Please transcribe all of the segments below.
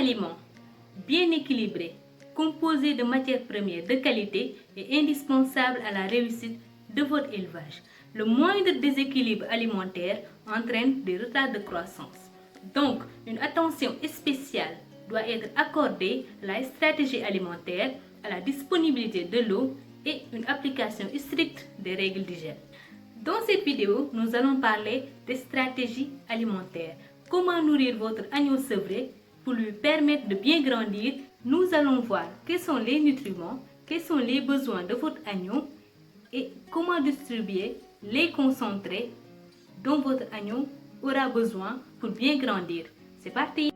aliment bien équilibré, composé de matières premières de qualité est indispensable à la réussite de votre élevage. Le moindre déséquilibre alimentaire entraîne des retards de croissance. Donc, une attention spéciale doit être accordée à la stratégie alimentaire, à la disponibilité de l'eau et une application stricte des règles d'hygiène. Dans cette vidéo, nous allons parler des stratégies alimentaires. Comment nourrir votre agneau sevré pour lui permettre de bien grandir. Nous allons voir quels sont les nutriments, quels sont les besoins de votre agneau et comment distribuer les concentrés dont votre agneau aura besoin pour bien grandir. C'est parti!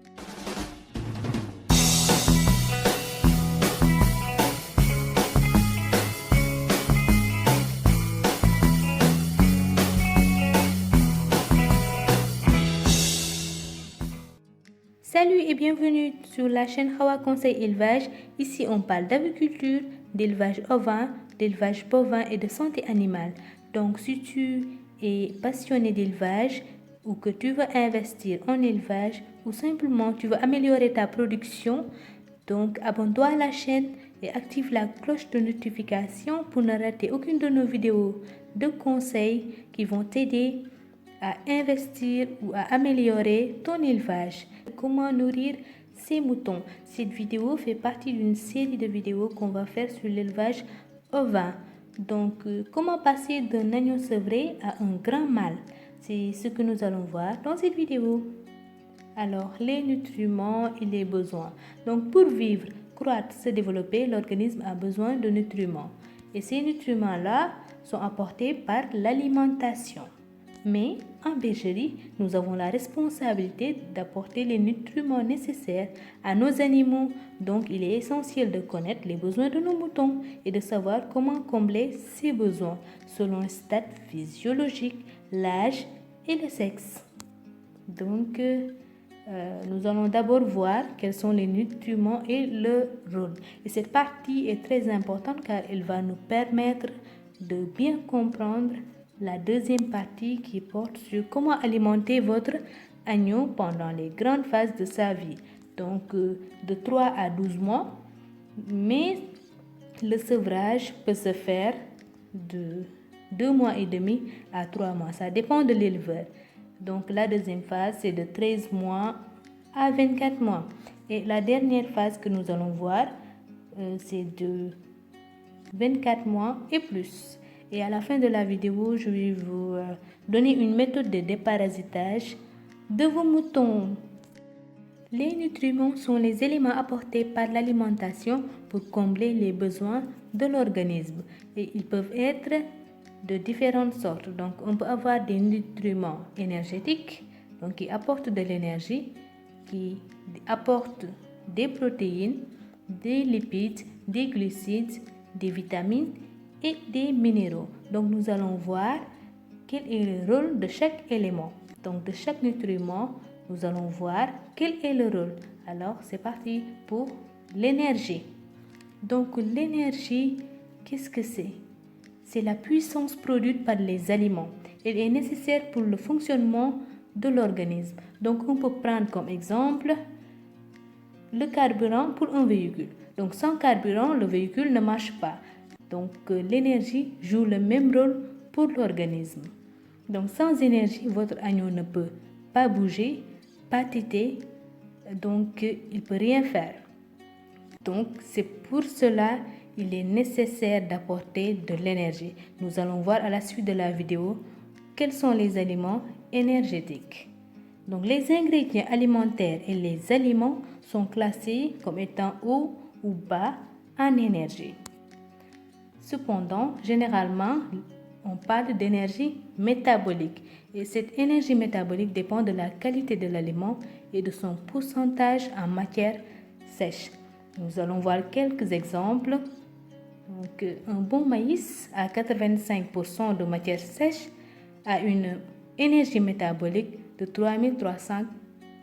Salut et bienvenue sur la chaîne Hawa Conseil Élevage. Ici, on parle d'aviculture, d'élevage ovin, d'élevage bovin et de santé animale. Donc, si tu es passionné d'élevage ou que tu veux investir en élevage ou simplement tu veux améliorer ta production, donc abonne-toi à la chaîne et active la cloche de notification pour ne rater aucune de nos vidéos de conseils qui vont t'aider à investir ou à améliorer ton élevage. Comment nourrir ces moutons? Cette vidéo fait partie d'une série de vidéos qu'on va faire sur l'élevage ovin. Donc, comment passer d'un agneau sevré à un grand mâle? C'est ce que nous allons voir dans cette vidéo. Alors, les nutriments et les besoins. Donc, pour vivre, croître, se développer, l'organisme a besoin de nutriments. Et ces nutriments-là sont apportés par l'alimentation. Mais en bergerie, nous avons la responsabilité d'apporter les nutriments nécessaires à nos animaux. Donc, il est essentiel de connaître les besoins de nos moutons et de savoir comment combler ces besoins selon le stade physiologique, l'âge et le sexe. Donc, nous allons d'abord voir quels sont les nutriments et leur rôle. Et cette partie est très importante car elle va nous permettre de bien comprendre la deuxième partie qui porte sur comment alimenter votre agneau pendant les grandes phases de sa vie. Donc, de 3 à 12 mois. Mais le sevrage peut se faire de 2 mois et demi à 3 mois. Ça dépend de l'éleveur. Donc, la deuxième phase, c'est de 13 mois à 24 mois. Et la dernière phase que nous allons voir, c'est de 24 mois et plus. Et à la fin de la vidéo, je vais vous donner une méthode de déparasitage de vos moutons. Les nutriments sont les éléments apportés par l'alimentation pour combler les besoins de l'organisme. Et ils peuvent être de différentes sortes. Donc, on peut avoir des nutriments énergétiques, donc qui apportent de l'énergie, qui apportent des protéines, des lipides, des glucides, des vitamines et des minéraux. Donc, nous allons voir quel est le rôle de chaque élément. Donc, de chaque nutriment, nous allons voir quel est le rôle. Alors, c'est parti pour l'énergie. Donc, l'énergie, qu'est-ce que c'est? C'est la puissance produite par les aliments. Elle est nécessaire pour le fonctionnement de l'organisme. Donc, on peut prendre comme exemple le carburant pour un véhicule. Donc, sans carburant, le véhicule ne marche pas. Donc, l'énergie joue le même rôle pour l'organisme. Donc, sans énergie, votre agneau ne peut pas bouger, pas téter, donc il ne peut rien faire. Donc, c'est pour cela qu'il est nécessaire d'apporter de l'énergie. Nous allons voir à la suite de la vidéo quels sont les aliments énergétiques. Donc, les ingrédients alimentaires et les aliments sont classés comme étant haut ou bas en énergie. Cependant, généralement, on parle d'énergie métabolique. Et cette énergie métabolique dépend de la qualité de l'aliment et de son pourcentage en matière sèche. Nous allons voir quelques exemples. Donc, un bon maïs à 85% de matière sèche a une énergie métabolique de 3300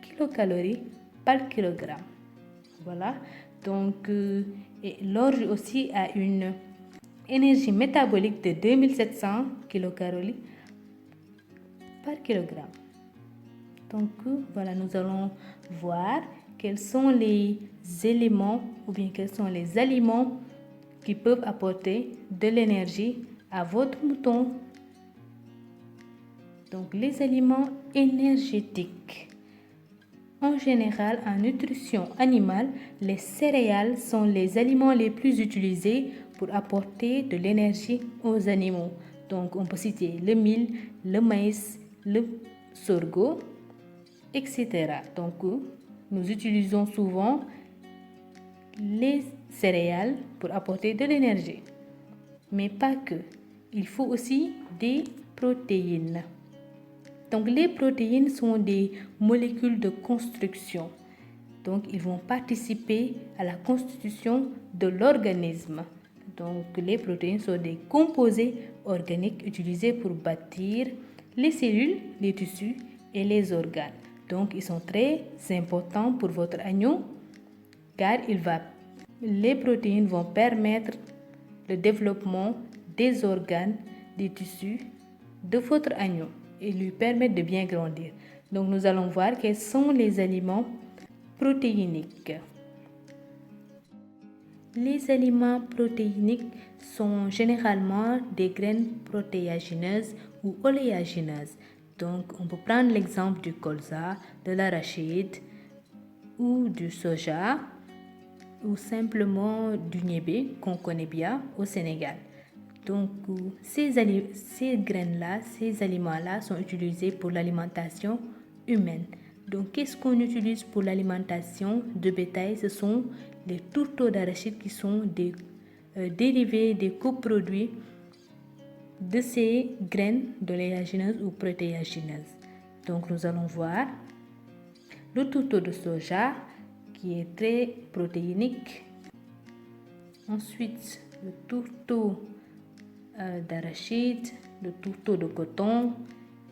kilocalories par kilogramme. Voilà. Donc, et l'orge aussi a une énergie métabolique de 2700 kilocalories par kilogramme. Donc, voilà, nous allons voir quels sont les éléments ou bien quels sont les aliments qui peuvent apporter de l'énergie à votre mouton. Donc les aliments énergétiques. En général, en nutrition animale, les céréales sont les aliments les plus utilisés pour apporter de l'énergie aux animaux. Donc on peut citer le mil, le maïs, le sorgho, etc. Donc nous utilisons souvent les céréales pour apporter de l'énergie. Mais pas que. Il faut aussi des protéines. Donc les protéines sont des molécules de construction. Donc ils vont participer à la constitution de l'organisme. Donc les protéines sont des composés organiques utilisés pour bâtir les cellules, les tissus et les organes. Donc ils sont très importants pour votre agneau car les protéines vont permettre le développement des organes, des tissus de votre agneau et lui permettre de bien grandir. Donc nous allons voir quels sont les aliments protéiniques. Les aliments protéiniques sont généralement des graines protéagineuses ou oléagineuses. Donc on peut prendre l'exemple du colza, de l'arachide ou du soja ou simplement du niébé qu'on connaît bien au Sénégal. Donc ces graines-là, ces aliments-là sont utilisés pour l'alimentation humaine. Donc qu'est-ce qu'on utilise pour l'alimentation de bétail? Ce sont les tourteaux d'arachide qui sont des dérivés, des coproduits de ces graines d'oléagineuses ou protéagineuses. Donc nous allons voir le tourteau de soja qui est très protéinique. Ensuite, le tourteau d'arachide, le tourteau de coton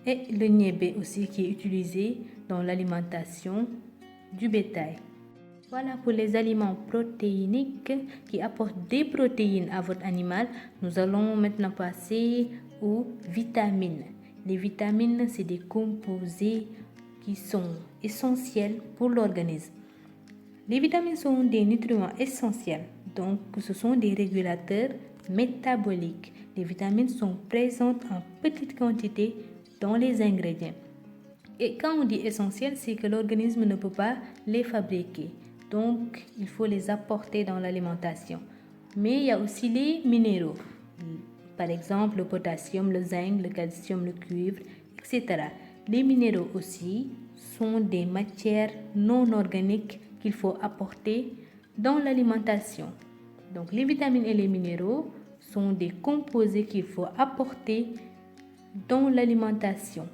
et le niébé aussi qui est utilisé dans l'alimentation du bétail. Voilà pour les aliments protéiniques qui apportent des protéines à votre animal. Nous allons maintenant passer aux vitamines. Les vitamines, c'est des composés qui sont essentiels pour l'organisme. Les vitamines sont des nutriments essentiels, donc ce sont des régulateurs métaboliques. Les vitamines sont présentes en petite quantité dans les ingrédients. Et quand on dit essentiel, c'est que l'organisme ne peut pas les fabriquer. Donc, il faut les apporter dans l'alimentation. Mais il y a aussi les minéraux. Par exemple, le potassium, le zinc, le calcium, le cuivre, etc. Les minéraux aussi sont des matières non organiques qu'il faut apporter dans l'alimentation. Donc, les vitamines et les minéraux sont des composés qu'il faut apporter dans l'alimentation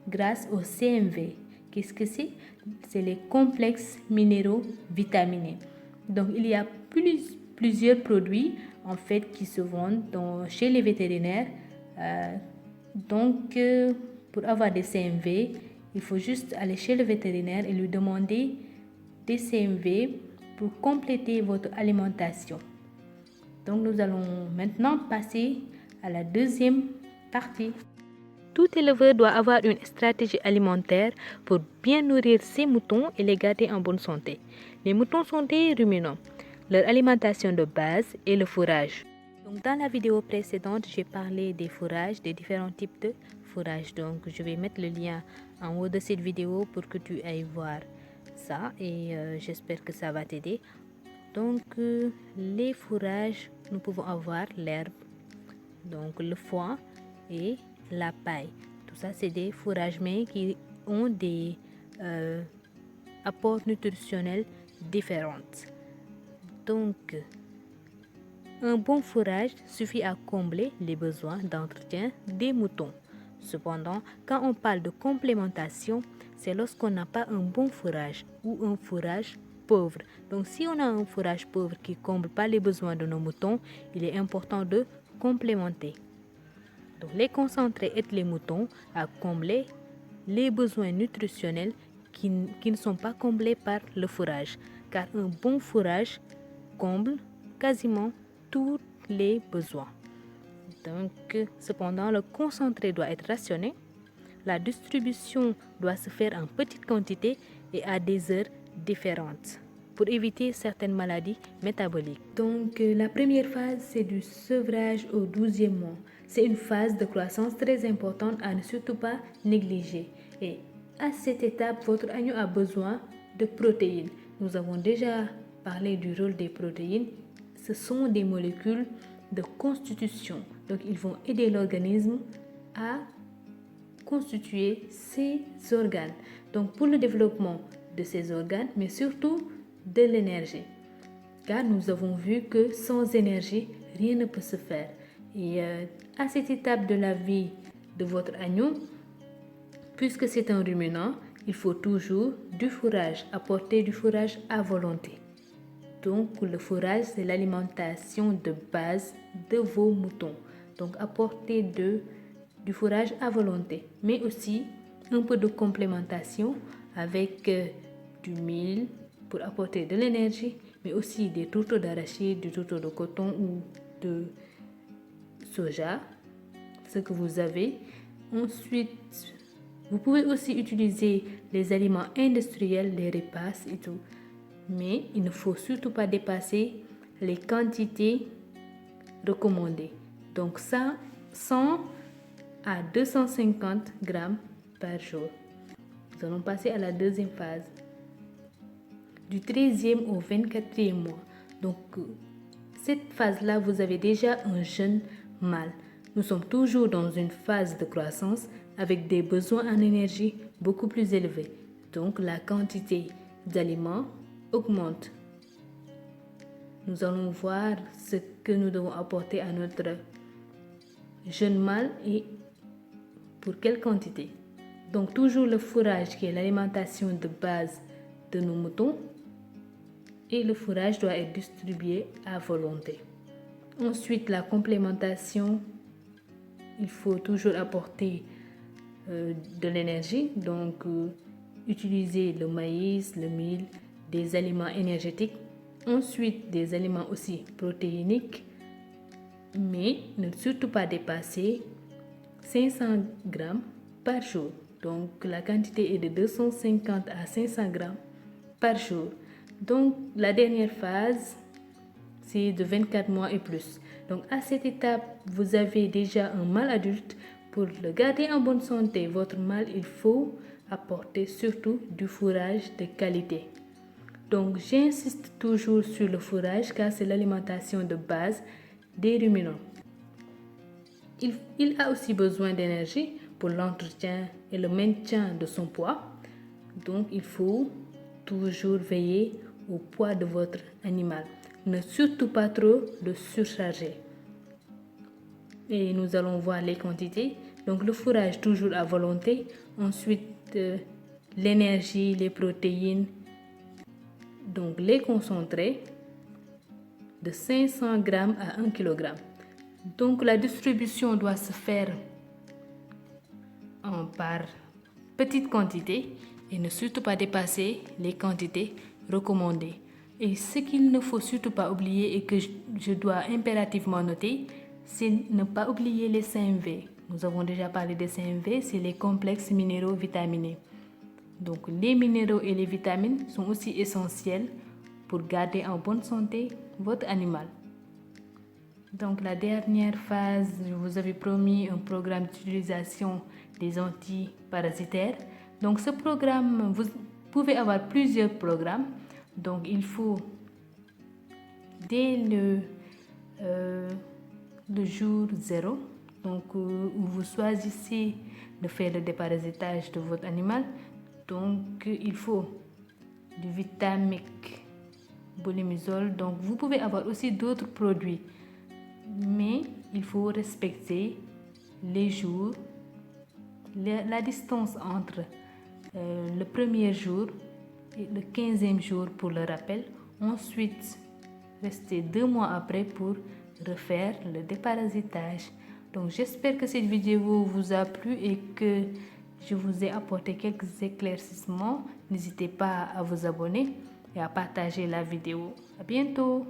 grâce au CMV. Qu'est-ce que c'est? C'est les complexes minéraux vitaminés. Donc, il y a plusieurs produits en fait qui se vendent chez les vétérinaires. Pour avoir des CMV, il faut juste aller chez le vétérinaire et lui demander des CMV pour compléter votre alimentation. Donc, nous allons maintenant passer à la deuxième partie. Tout éleveur doit avoir une stratégie alimentaire pour bien nourrir ses moutons et les garder en bonne santé. Les moutons sont des ruminants. Leur alimentation de base est le fourrage. Donc, dans la vidéo précédente, j'ai parlé des fourrages, des différents types de fourrage. Donc, je vais mettre le lien en haut de cette vidéo pour que tu ailles voir ça et j'espère que ça va t'aider. Donc, les fourrages, nous pouvons avoir l'herbe, donc le foin et la paille. Tout ça, c'est des fourrages mais qui ont des apports nutritionnels différents. Donc, un bon fourrage suffit à combler les besoins d'entretien des moutons. Cependant, quand on parle de complémentation, c'est lorsqu'on n'a pas un bon fourrage ou un fourrage pauvre. Donc, si on a un fourrage pauvre qui ne comble pas les besoins de nos moutons, il est important de complémenter. Donc, les concentrés aident les moutons à combler les besoins nutritionnels qui ne sont pas comblés par le fourrage, car un bon fourrage comble quasiment tous les besoins. Donc, cependant, le concentré doit être rationné. La distribution doit se faire en petite quantité et à des heures différentes pour éviter certaines maladies métaboliques. Donc, la première phase, c'est du sevrage au 12e mois. C'est une phase de croissance très importante à ne surtout pas négliger. Et à cette étape, votre agneau a besoin de protéines. Nous avons déjà parlé du rôle des protéines. Ce sont des molécules de constitution. Donc, ils vont aider l'organisme à constituer ses organes. Donc, pour le développement de ces organes, mais surtout de l'énergie. Car nous avons vu que sans énergie, rien ne peut se faire. Et à cette étape de la vie de votre agneau, puisque c'est un ruminant, il faut toujours du fourrage, apporter du fourrage à volonté. Donc, le fourrage, c'est l'alimentation de base de vos moutons. Donc, apporter du fourrage à volonté, mais aussi un peu de complémentation avec du mil pour apporter de l'énergie, mais aussi des tourteaux d'arachide, du tourteau de coton ou de soja, ce que vous avez. Ensuite, vous pouvez aussi utiliser les aliments industriels, les repas et tout. Mais il ne faut surtout pas dépasser les quantités recommandées. Donc ça, 100 à 250 grammes par jour. Nous allons passer à la deuxième phase. Du 13e au 24e mois. Donc, cette phase-là, vous avez déjà un jeune mâle. Nous sommes toujours dans une phase de croissance avec des besoins en énergie beaucoup plus élevés. Donc, la quantité d'aliments augmente. Nous allons voir ce que nous devons apporter à notre jeune mâle et pour quelle quantité. Donc, toujours le fourrage qui est l'alimentation de base de nos moutons. Et le fourrage doit être distribué à volonté. Ensuite, la complémentation, il faut toujours apporter de l'énergie, donc utiliser le maïs, le mil, des aliments énergétiques, ensuite des aliments aussi protéiniques, mais ne surtout pas dépasser 500 grammes par jour. Donc la quantité est de 250 à 500 grammes par jour. Donc, la dernière phase, c'est de 24 mois et plus. Donc, à cette étape, vous avez déjà un mâle adulte. Pour le garder en bonne santé, votre mâle, il faut apporter surtout du fourrage de qualité. Donc, j'insiste toujours sur le fourrage car c'est l'alimentation de base des ruminants. Il a aussi besoin d'énergie pour l'entretien et le maintien de son poids. Donc, il faut toujours veiller au poids de votre animal. Ne surtout pas trop le surcharger. Et nous allons voir les quantités. Donc le fourrage toujours à volonté. Ensuite, l'énergie, les protéines. Donc les concentrés de 500 grammes à 1 kg. Donc la distribution doit se faire par petite quantité et ne surtout pas dépasser les quantités recommandées. Et ce qu'il ne faut surtout pas oublier et que je dois impérativement noter, c'est ne pas oublier les CMV. Nous avons déjà parlé des CMV, c'est les complexes minéraux vitaminés. Donc les minéraux et les vitamines sont aussi essentiels pour garder en bonne santé votre animal. Donc la dernière phase, je vous avais promis un programme d'utilisation des antiparasitaires. Donc ce programme, vous pouvez avoir plusieurs programmes. Donc il faut dès le jour 0, donc où vous choisissez de faire le déparasitage de votre animal. Donc il faut du Vitamic, Bolimizole. Donc vous pouvez avoir aussi d'autres produits, mais il faut respecter les jours, la distance entre le premier jour et le 15e jour pour le rappel. Ensuite, restez 2 mois après pour refaire le déparasitage. Donc j'espère que cette vidéo vous a plu et que je vous ai apporté quelques éclaircissements. N'hésitez pas à vous abonner et à partager la vidéo. À bientôt!